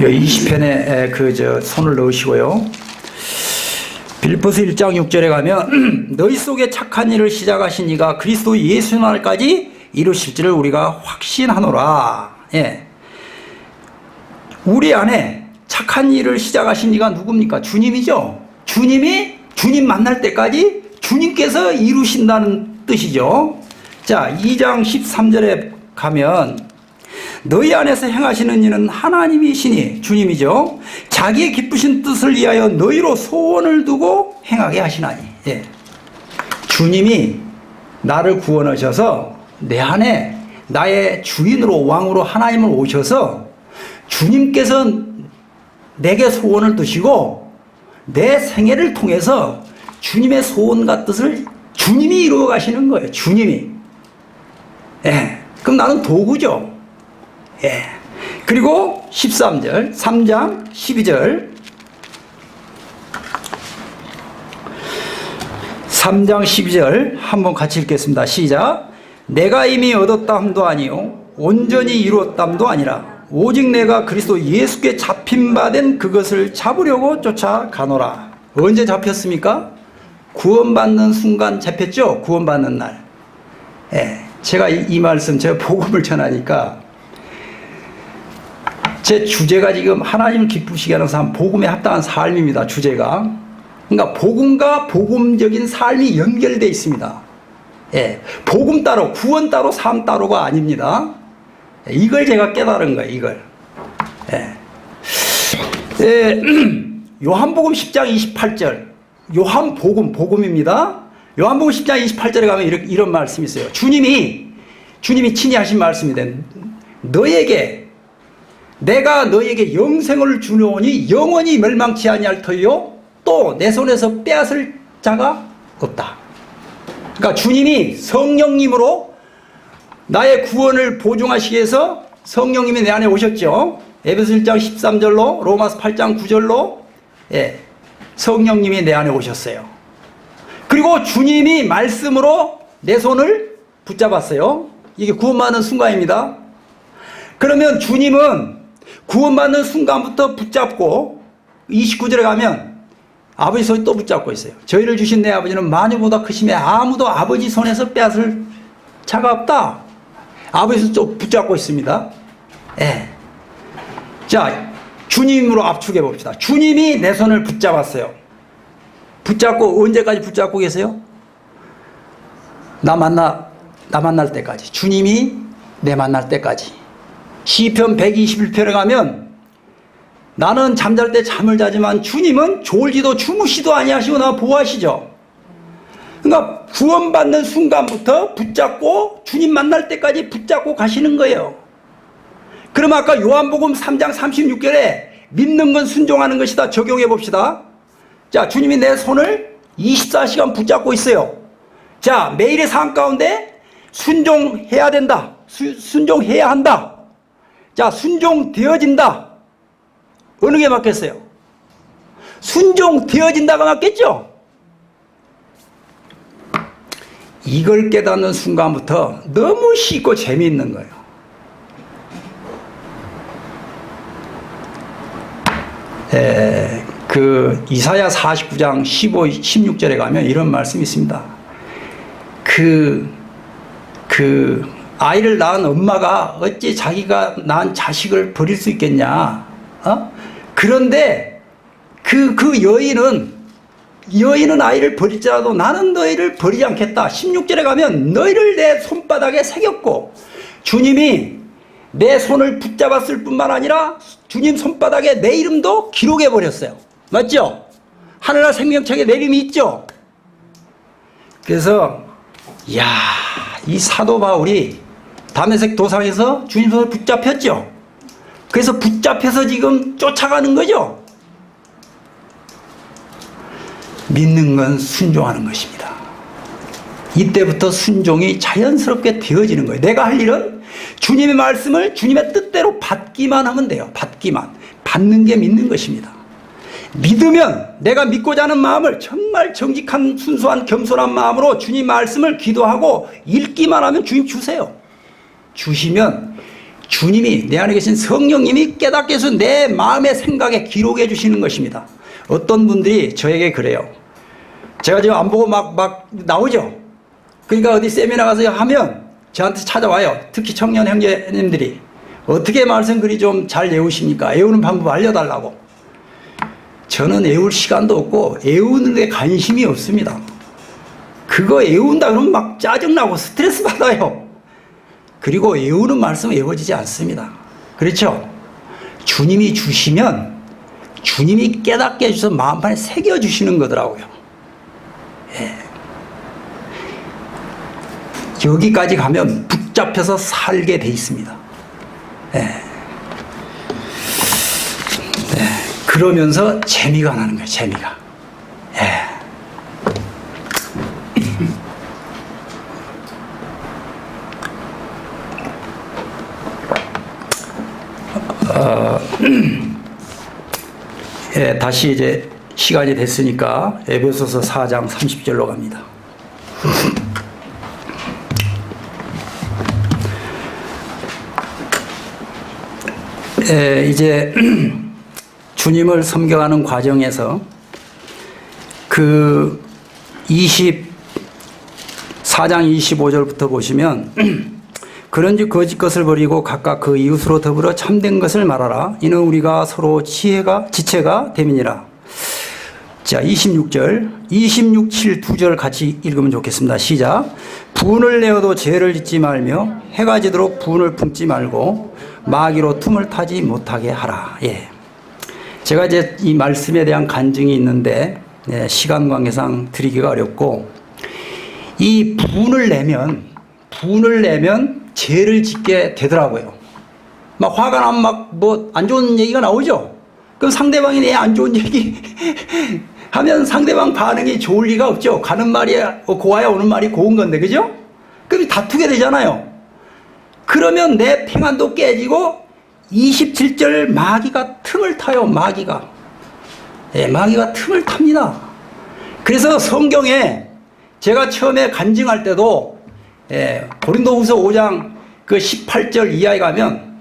여기 20편에 손을 넣으시고요. 빌립보서 1장 6절에 가면 너희 속에 착한 일을 시작하신 이가 그리스도 예수 날까지 이루실지를 우리가 확신하노라. 예. 우리 안에 착한 일을 시작하신 이가 누굽니까? 주님이죠. 주님이 주님 만날 때까지 주님께서 이루신다는 뜻이죠. 자, 2장 13절에 가면 너희 안에서 행하시는 이는 하나님이시니, 주님이죠. 자기의 기쁘신 뜻을 위하여 너희로 소원을 두고 행하게 하시나니. 예. 주님이 나를 구원하셔서 내 안에 나의 주인으로 왕으로 하나님을 오셔서 주님께서 내게 소원을 두시고 내 생애를 통해서 주님의 소원과 뜻을 주님이 이루어 가시는 거예요. 주님이. 예. 그럼 나는 도구죠. 예. 그리고 13절, 3장 12절. 3장 12절 한번 같이 읽겠습니다. 시작. 내가 이미 얻었담도 아니요 온전히 이루었담도 아니라 오직 내가 그리스도 예수께 잡힌 바 된 그것을 잡으려고 쫓아가노라. 언제 잡혔습니까? 구원받는 순간 잡혔죠? 구원받는 날. 예. 제가 이 말씀, 제가 복음을 전하니까 제 주제가 지금 하나님을 기쁘시게 하는 삶, 복음에 합당한 삶입니다. 주제가. 그러니까 복음과 복음적인 삶이 연결되어 있습니다. 예. 복음 따로, 구원 따로, 삶 따로가 아닙니다. 이걸 제가 깨달은 거예요. 이걸. 예. 예. 요한복음 10장 28절. 요한복음, 복음입니다. 요한복음 10장 28절에 가면 이런 말씀이 있어요. 주님이 친히 하신 말씀인데, 내가 너에게 영생을 주노니 영원히 멸망치 아니할 터요 또 내 손에서 빼앗을 자가 없다. 그러니까 주님이 성령님으로 나의 구원을 보증하시기 위해서 성령님이 내 안에 오셨죠. 에베소 1장 13절로 로마서 8장 9절로 예, 성령님이 내 안에 오셨어요. 그리고 주님이 말씀으로 내 손을 붙잡았어요. 이게 구원받는 순간입니다. 그러면 주님은 구원받는 순간부터 붙잡고 29절에 가면 아버지 손이 또 붙잡고 있어요. 저희를 주신 내 아버지는 만유보다 크심에 아무도 아버지 손에서 빼앗을 자가 없다. 아버지 손 또 붙잡고 있습니다. 예. 자, 주님으로 압축해 봅시다. 주님이 내 손을 붙잡았어요. 붙잡고 언제까지 붙잡고 계세요? 나 만날 때까지. 주님이 내 만날 때까지. 시편 121편에 가면 나는 잠잘 때 잠을 자지만 주님은 졸지도 주무시도 아니하시고 나 보호하시죠. 그러니까 구원받는 순간부터 붙잡고 주님 만날 때까지 붙잡고 가시는 거예요. 그럼 아까 요한복음 3장 36절에 믿는 건 순종하는 것이다 적용해 봅시다. 자, 주님이 내 손을 24시간 붙잡고 있어요. 자, 매일의 삶 가운데 순종해야 된다. 순종해야 한다. 자, 순종되어진다. 어느 게 맞겠어요? 순종되어진다가 맞겠죠? 이걸 깨닫는 순간부터 너무 쉽고 재미있는 거예요. 그 이사야 49장 15, 16절에 가면 이런 말씀이 있습니다. 그 아이를 낳은 엄마가 어찌 자기가 낳은 자식을 버릴 수 있겠냐? 그런데 그 여인은 아이를 버릴지라도 나는 너희를 버리지 않겠다. 16절에 가면 너희를 내 손바닥에 새겼고, 주님이 내 손을 붙잡았을 뿐만 아니라 주님 손바닥에 내 이름도 기록해 버렸어요. 맞죠? 하늘나라 생명책에 내 이름이 있죠? 그래서 이 사도 바울이 다메섹 도상에서 주님 손을 붙잡혔죠. 그래서 붙잡혀서 지금 쫓아가는 거죠. 믿는 건 순종하는 것입니다. 이때부터 순종이 자연스럽게 되어지는 거예요. 내가 할 일은 주님의 말씀을 주님의 뜻대로 받기만 하면 돼요. 받는 게 믿는 것입니다. 믿으면 내가 믿고자 하는 마음을 정말 정직한 순수한 겸손한 마음으로 주님 말씀을 기도하고 읽기만 하면 주님 주세요. 주시면 주님이 내 안에 계신 성령님이 깨닫게 해서 내 마음의 생각에 기록해 주시는 것입니다. 어떤 분들이 저에게 그래요. 제가 지금 안 보고 막 나오죠. 그러니까 어디 세미나 가서 하면 저한테 찾아와요. 특히 청년 형제님들이 어떻게 말씀 그리 좀 잘 외우십니까? 외우는 방법 알려달라고. 저는 외울 시간도 없고 외우는 데 관심이 없습니다. 그거 외운다 그러면 막 짜증나고 스트레스 받아요. 그리고 외우는 말씀 외워지지 않습니다. 그렇죠? 주님이 주시면 주님이 깨닫게 해주셔서 마음판에 새겨주시는 거더라고요. 여기까지 가면 붙잡혀서 살게 돼 있습니다. 그러면서 재미가 나는 거예요. 재미가. 다시 이제 시간이 됐으니까 에베소서 4장 30절로 갑니다. 이제 주님을 섬겨가는 과정에서 그 4장 25절부터 보시면 그런즉 거짓 것을 버리고 각각 그 이웃으로 더불어 참된 것을 말하라. 이는 우리가 서로 지체가 됨이니라. 자, 26절, 26, 7 두 절 같이 읽으면 좋겠습니다. 시작. 분을 내어도 죄를 짓지 말며 해가 지도록 분을 품지 말고 마귀로 틈을 타지 못하게 하라. 제가 이제 이 말씀에 대한 간증이 있는데 시간 관계상 드리기가 어렵고, 이 분을 내면 죄를 짓게 되더라고요. 막 화가 나면 막 뭐 안 좋은 얘기가 나오죠. 그럼 상대방이 내 안 좋은 얘기 하면 상대방 반응이 좋을 리가 없죠. 가는 말이 고와야 오는 말이 고운 건데, 그죠? 그럼 다투게 되잖아요. 그러면 내 평안도 깨지고 27절 마귀가 틈을 타요. 마귀가 틈을 탑니다. 그래서 성경에 제가 처음에 간증할 때도 고린도후서 5장 그 18절 이하에 가면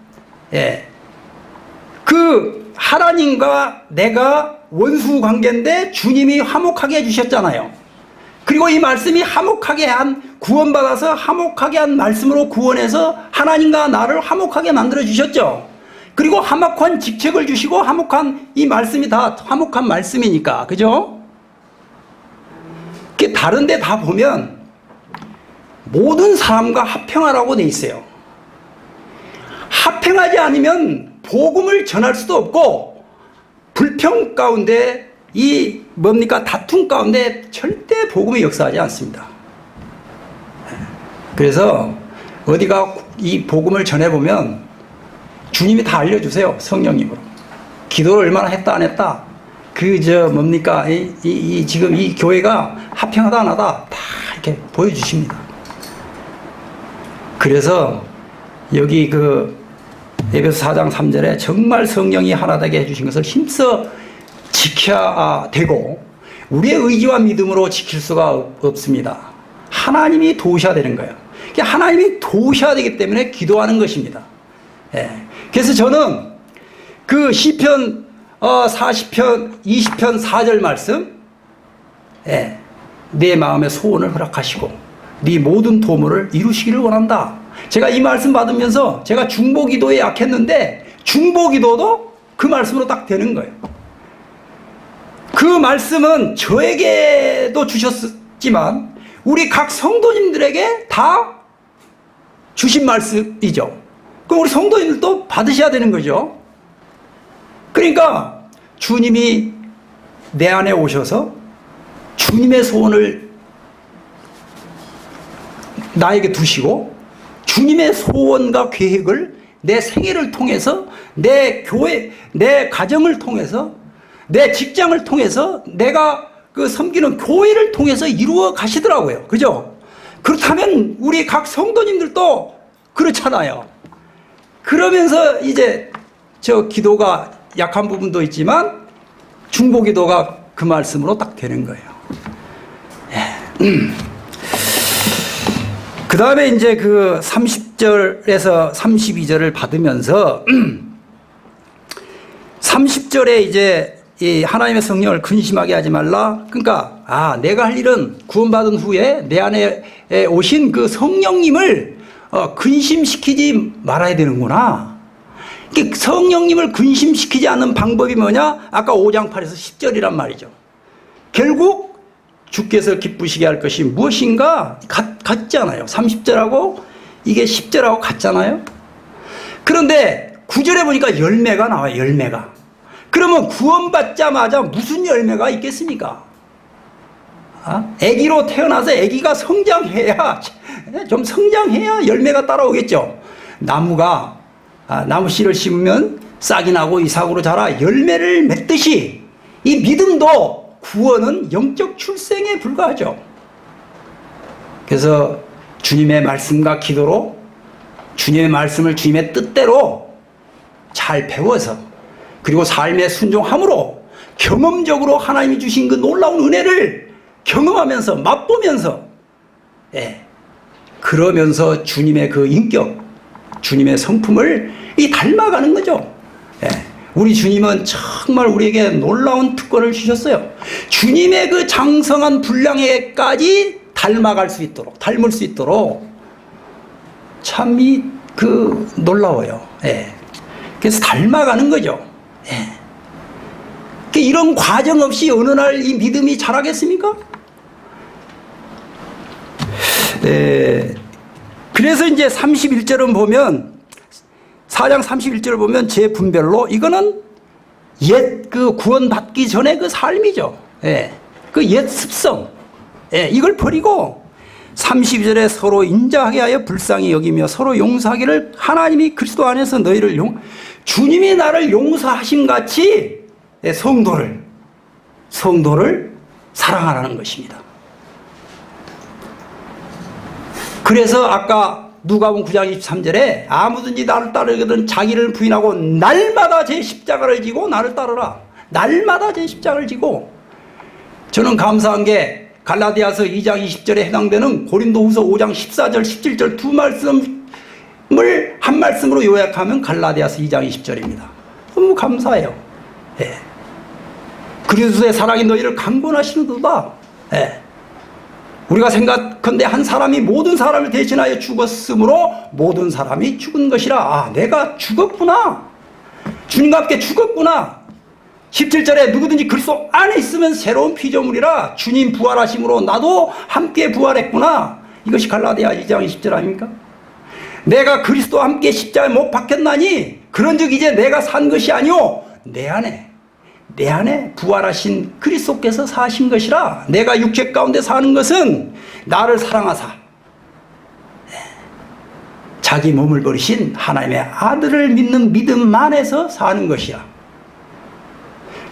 그 하나님과 내가 원수 관계인데 주님이 화목하게 해주셨잖아요. 그리고 이 말씀이 화목하게 구원받아서 화목하게 한 말씀으로 구원해서 하나님과 나를 화목하게 만들어 주셨죠. 그리고 화목한 직책을 주시고 화목한 이 말씀이 다 화목한 말씀이니까, 그죠? 다른 데 다 보면 모든 사람과 합평하라고 돼 있어요. 합평하지 않으면 복음을 전할 수도 없고, 불평 가운데 다툼 가운데 절대 복음이 역사하지 않습니다. 그래서 어디가 이 복음을 전해보면 주님이 다 알려주세요. 성령님으로. 기도를 얼마나 했다 안 했다. 지금 이 교회가 합평하다 안 하다 다 이렇게 보여주십니다. 그래서 여기 에베소 4장 3절에 정말 성령이 하나 되게 해주신 것을 힘써 지켜야 되고, 우리의 의지와 믿음으로 지킬 수가 없습니다. 하나님이 도우셔야 되는 거예요. 하나님이 도우셔야 되기 때문에 기도하는 것입니다. 그래서 저는 그 시편 40편 20편 4절 말씀, 예, 내 마음의 소원을 허락하시고 네 모든 도모를 이루시기를 원한다. 제가 이 말씀 받으면서 제가 중보기도에 약했는데 중보기도도 그 말씀으로 딱 되는 거예요. 그 말씀은 저에게도 주셨지만 우리 각 성도님들에게 다 주신 말씀이죠. 그럼 우리 성도님들도 받으셔야 되는 거죠. 그러니까 주님이 내 안에 오셔서 주님의 소원을 나에게 두시고 주님의 소원과 계획을 내 생애를 통해서, 내 교회, 내 가정을 통해서, 내 직장을 통해서, 내가 그 섬기는 교회를 통해서 이루어 가시더라고요. 그죠? 그렇다면 우리 각 성도님들도 그렇잖아요. 그러면서 이제 저 기도가 약한 부분도 있지만 중보기도가 그 말씀으로 딱 되는 거예요. 그 다음에 이제 그 30절에서 32절을 받으면서 30절에 이제 이 하나님의 성령을 근심하게 하지 말라. 그러니까 내가 할 일은 구원받은 후에 내 안에 오신 그 성령님을 근심시키지 말아야 되는구나. 성령님을 근심시키지 않는 방법이 뭐냐? 아까 5장 8에서 10절이란 말이죠. 결국 주께서 기쁘시게 할 것이 무엇인가? 같잖아요. 30절하고 이게 10절하고 같잖아요. 그런데 9절에 보니까 열매가 나와요. 열매가. 그러면 구원받자마자 무슨 열매가 있겠습니까? 아기로 태어나서 아기가 성장해야, 좀 성장해야 열매가 따라오겠죠. 나무가 나무 씨를 심으면 싹이 나고 이삭으로 자라 열매를 맺듯이 이 믿음도, 구원은 영적 출생에 불과하죠. 그래서 주님의 말씀과 기도로 주님의 말씀을 주님의 뜻대로 잘 배워서, 그리고 삶에 순종함으로 경험적으로 하나님이 주신 그 놀라운 은혜를 경험하면서 맛보면서, 그러면서 주님의 그 인격, 주님의 성품을 닮아가는 거죠. 우리 주님은 정말 우리에게 놀라운 특권을 주셨어요. 주님의 그 장성한 분량에까지 닮아갈 수 있도록, 닮을 수 있도록 참 놀라워요. 그래서 닮아가는 거죠. 이런 과정 없이 어느 날 이 믿음이 자라겠습니까? 그래서 이제 31절은 보면, 4장 31절을 보면 제 분별로 이거는 옛 그 구원받기 전에 그 삶이죠. 그 옛 습성. 이걸 버리고 32절에 서로 인자하게 하여 불쌍히 여기며 서로 용서하기를 하나님이 그리스도 안에서 너희를 주님이 나를 용서하심 같이 성도를 사랑하라는 것입니다. 그래서 아까 누가복음 9장 23절에 아무든지 나를 따르거든 자기를 부인하고 날마다 제 십자가를 지고 나를 따르라. 날마다 제 십자가를 지고. 저는 감사한 게 갈라디아서 2장 20절에 해당되는 고린도후서 5장 14절 17절 두 말씀을 한 말씀으로 요약하면 갈라디아서 2장 20절입니다. 너무 감사해요. 그리스도의 사랑이 너희를 강권하시는도다. 우리가 생각컨대 한 사람이 모든 사람을 대신하여 죽었으므로 모든 사람이 죽은 것이라. 내가 죽었구나. 주님과 함께 죽었구나. 17절에 누구든지 그리스도 안에 있으면 새로운 피조물이라. 주님 부활하심으로 나도 함께 부활했구나. 이것이 갈라디아 2장 20절 아닙니까? 내가 그리스도와 함께 십자가에 못 박혔나니 그런즉 이제 내가 산 것이 아니오 내 안에 부활하신 그리스도께서 사신 것이라. 내가 육체 가운데 사는 것은 나를 사랑하사 자기 몸을 버리신 하나님의 아들을 믿는 믿음 안에서 사는 것이라.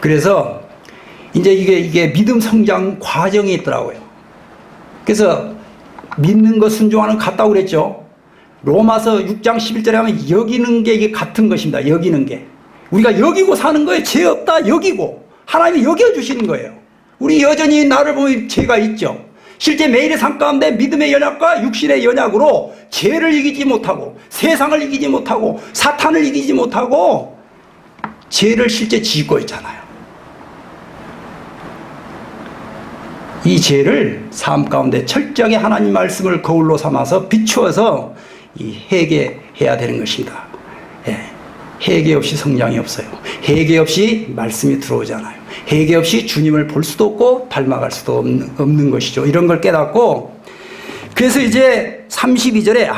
그래서 이제 이게 믿음 성장 과정이 있더라고요. 그래서 믿는 것 순종하는 같다고 그랬죠. 로마서 6장 11절에 하면 여기는 게 이게 같은 것입니다. 여기는 게. 우리가 여기고 사는 거예요. 죄 없다 여기고 하나님이 여겨주시는 거예요. 우리 여전히 나를 보면 죄가 있죠. 실제 매일의 삶 가운데 믿음의 연약과 육신의 연약으로 죄를 이기지 못하고 세상을 이기지 못하고 사탄을 이기지 못하고 죄를 실제 짓고 있잖아요. 이 죄를 삶 가운데 철저하게 하나님 말씀을 거울로 삼아서 비추어서 이 회개해야 되는 것입니다. 예. 회개 없이 성장이 없어요. 회개 없이 말씀이 들어오잖아요. 회개 없이 주님을 볼 수도 없고 닮아갈 수도 없는 것이죠. 이런 걸 깨닫고, 그래서 이제 32절에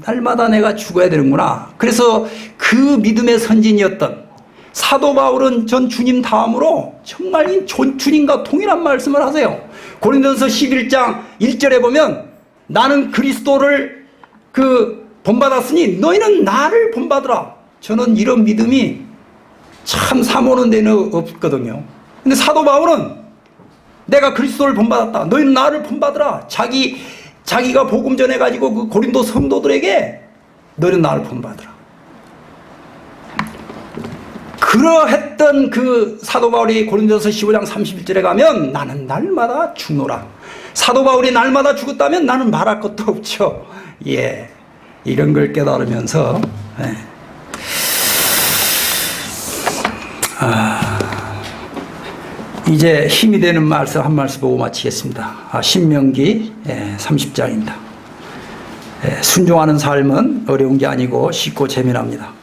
날마다 내가 죽어야 되는구나. 그래서 그 믿음의 선진이었던 사도 바울은 전 주님 다음으로 정말 주님과 동일한 말씀을 하세요. 고린도전서 11장 1절에 보면 나는 그리스도를 본받았으니 너희는 나를 본받으라. 저는 이런 믿음이 참 사모는 데는 없거든요. 근데 사도 바울은 내가 그리스도를 본받았다. 너희는 나를 본받으라. 자기가 복음 전해가지고 그 고린도 성도들에게 너희는 나를 본받으라. 그러했던 그 사도 바울이 고린도전서 15장 31절에 가면 나는 날마다 죽노라. 사도 바울이 날마다 죽었다면 나는 말할 것도 없죠. 예, 이런 걸 깨달으면서 이제 힘이 되는 말씀 한 말씀 보고 마치겠습니다. 신명기 30장입니다. 순종하는 삶은 어려운 게 아니고 쉽고 재미납니다.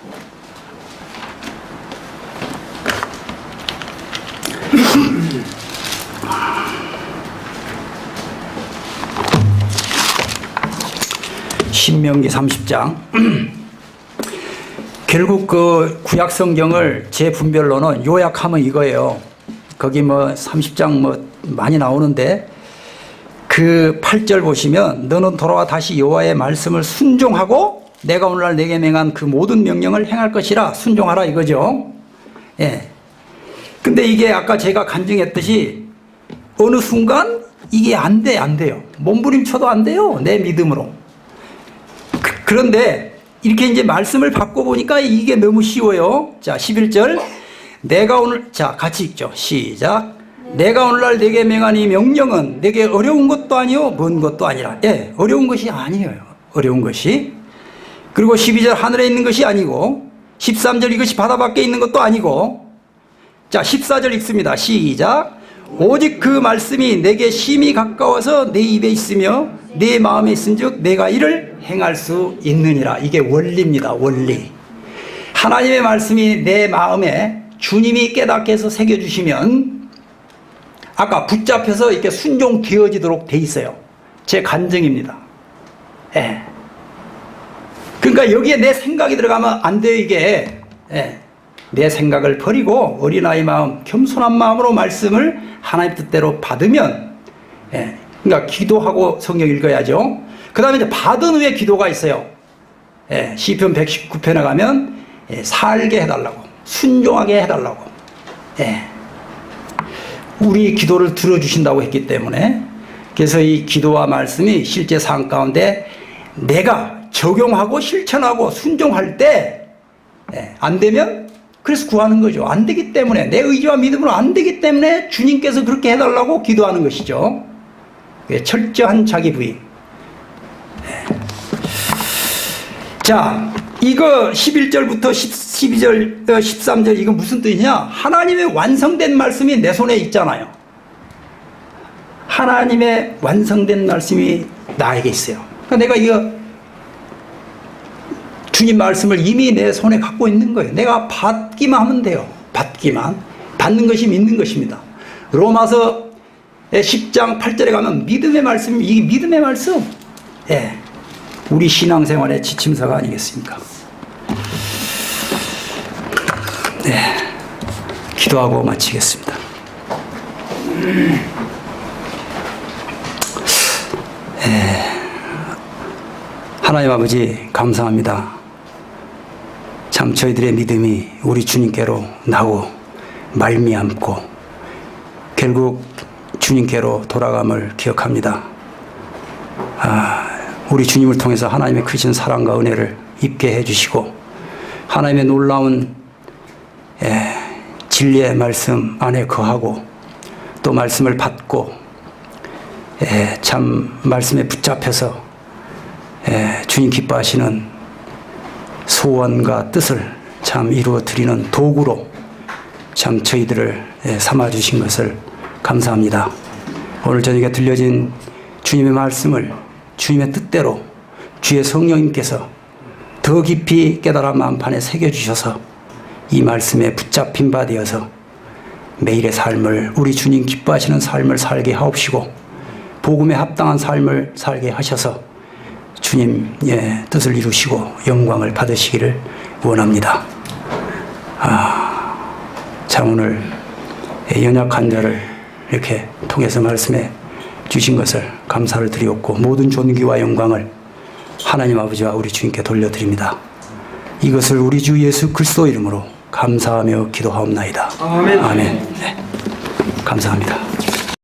신명기 30장. 결국 그 구약 성경을 제 분별로는 요약하면 이거예요. 거기 30장 많이 나오는데 그 8절 보시면 너는 돌아와 다시 여호와의 말씀을 순종하고 내가 오늘날 내게 명한 그 모든 명령을 행할 것이라. 순종하라 이거죠. 예. 근데 이게 아까 제가 간증했듯이 어느 순간 이게 안 돼요. 몸부림쳐도 안 돼요. 내 믿음으로. 그런데 이렇게 이제 말씀을 바꿔보니까 이게 너무 쉬워요. 자, 11절. 내가 오늘, 자, 같이 읽죠. 시작. 내가 오늘날 내게 명한 이 명령은 내게 어려운 것도 아니요, 먼 것도 아니라. 예, 어려운 것이 아니에요. 어려운 것이. 그리고 12절 하늘에 있는 것이 아니고, 13절 이것이 바다 밖에 있는 것도 아니고, 자, 14절 읽습니다. 시작. 오직 그 말씀이 내게 심히 가까워서 내 입에 있으며 내 마음에 있은즉 내가 이를 행할 수 있느니라. 이게 원리입니다. 원리. 하나님의 말씀이 내 마음에 주님이 깨닫게 해서 새겨주시면 아까 붙잡혀서 이렇게 순종되어지도록 돼 있어요. 제 간증입니다. 예. 그러니까 여기에 내 생각이 들어가면 안 돼요. 이게. 예. 내 생각을 버리고 어린아이 마음, 겸손한 마음으로 말씀을 하나님 뜻대로 받으면, 예, 그러니까 기도하고 성경 읽어야죠. 그 다음에 이제 받은 후에 기도가 있어요. 예, 시편 119편에 가면 살게 해달라고, 순종하게 해달라고. 예, 우리 기도를 들어주신다고 했기 때문에, 그래서 이 기도와 말씀이 실제 삶 가운데 내가 적용하고 실천하고 순종할 때 안 되면 그래서 구하는 거죠. 안 되기 때문에, 내 의지와 믿음으로 안 되기 때문에 주님께서 그렇게 해달라고 기도하는 것이죠. 철저한 자기 부인. 자, 이거 11절부터 12절, 13절 이거 무슨 뜻이냐? 하나님의 완성된 말씀이 내 손에 있잖아요. 하나님의 완성된 말씀이 나에게 있어요. 그러니까 내가 이거 주님 말씀을 이미 내 손에 갖고 있는 거예요. 내가 받기만 하면 돼요. 받기만. 받는 것이 믿는 것입니다. 로마서 10장 8절에 가면 믿음의 말씀, 이 믿음의 말씀, 예, 우리 신앙생활의 지침서가 아니겠습니까? 네, 기도하고 마치겠습니다. 하나님 아버지 감사합니다. 참 저희들의 믿음이 우리 주님께로 나고 말미암고 결국 주님께로 돌아감을 기억합니다. 우리 주님을 통해서 하나님의 크신 사랑과 은혜를 입게 해주시고 하나님의 놀라운 진리의 말씀 안에 거하고 또 말씀을 받고 참 말씀에 붙잡혀서 주님 기뻐하시는 소원과 뜻을 참 이루어 드리는 도구로 참 저희들을 삼아주신 것을 감사합니다. 오늘 저녁에 들려진 주님의 말씀을 주님의 뜻대로 주의 성령님께서 더 깊이 깨달아 마음판에 새겨주셔서 이 말씀에 붙잡힌 바 되어서 매일의 삶을 우리 주님 기뻐하시는 삶을 살게 하옵시고 복음에 합당한 삶을 살게 하셔서 주님의 뜻을 이루시고 영광을 받으시기를 원합니다. 참 오늘 연약한 자를 이렇게 통해서 말씀해 주신 것을 감사를 드리옵고 모든 존귀와 영광을 하나님 아버지와 우리 주님께 돌려드립니다. 이것을 우리 주 예수 그리스도 이름으로 감사하며 기도하옵나이다. 아멘. 아멘. 네. 감사합니다.